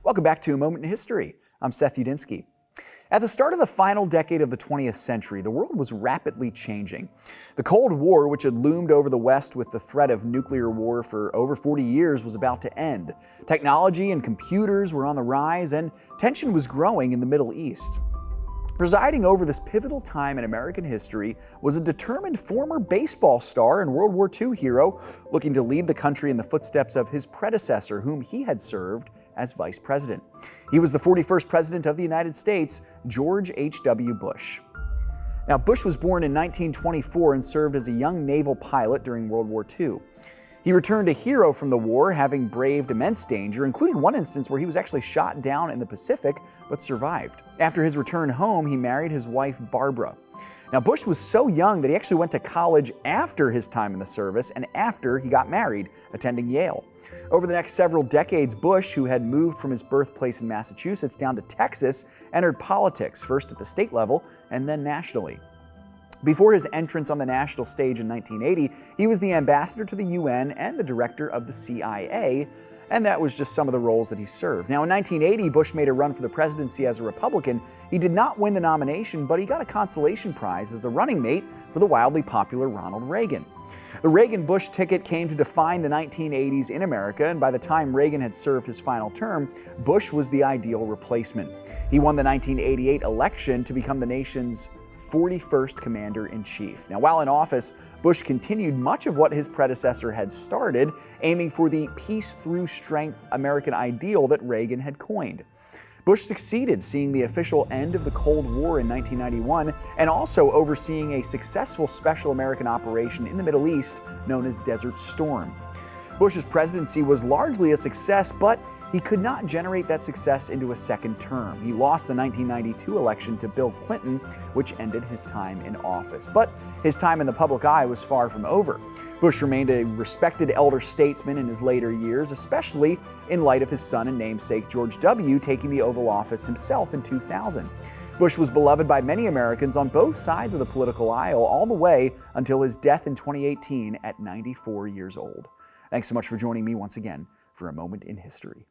Welcome back to A Moment in History. I'm Seth Udinsky. At the start of the final decade of the 20th century, the world was rapidly changing. The Cold War, which had loomed over the West with the threat of nuclear war for over 40 years, was about to end. Technology and computers were on the rise, and tension was growing in the Middle East. Presiding over this pivotal time in American history was a determined former baseball star and World War II hero looking to lead the country in the footsteps of his predecessor, whom he had served as vice president. He was the 41st president of the United States, George H.W. Bush. Now, Bush was born in 1924 and served as a young naval pilot during World War II. He returned a hero from the war, having braved immense danger, including one instance where he was actually shot down in the Pacific, but survived. After his return home, he married his wife, Barbara. Now, Bush was so young that he actually went to college after his time in the service and after he got married, attending Yale. Over the next several decades, Bush, who had moved from his birthplace in Massachusetts down to Texas, entered politics, first at the state level and then nationally. Before his entrance on the national stage in 1980, he was the ambassador to the UN and the director of the CIA, and that was just some of the roles that he served. Now, in 1980, Bush made a run for the presidency as a Republican. He did not win the nomination, but he got a consolation prize as the running mate for the wildly popular Ronald Reagan. The Reagan-Bush ticket came to define the 1980s in America, and by the time Reagan had served his final term, Bush was the ideal replacement. He won the 1988 election to become the nation's 41st commander-in-chief. Now, while in office, Bush continued much of what his predecessor had started, aiming for the peace through strength American ideal that Reagan had coined. Bush succeeded, seeing the official end of the Cold War in 1991 and also overseeing a successful special American operation in the Middle East known as Desert Storm. Bush's presidency was largely a success, but he could not generate that success into a second term. He lost the 1992 election to Bill Clinton, which ended his time in office. But his time in the public eye was far from over. Bush remained a respected elder statesman in his later years, especially in light of his son and namesake George W. taking the Oval Office himself in 2000. Bush was beloved by many Americans on both sides of the political aisle all the way until his death in 2018 at 94 years old. Thanks so much for joining me once again for A Moment in History.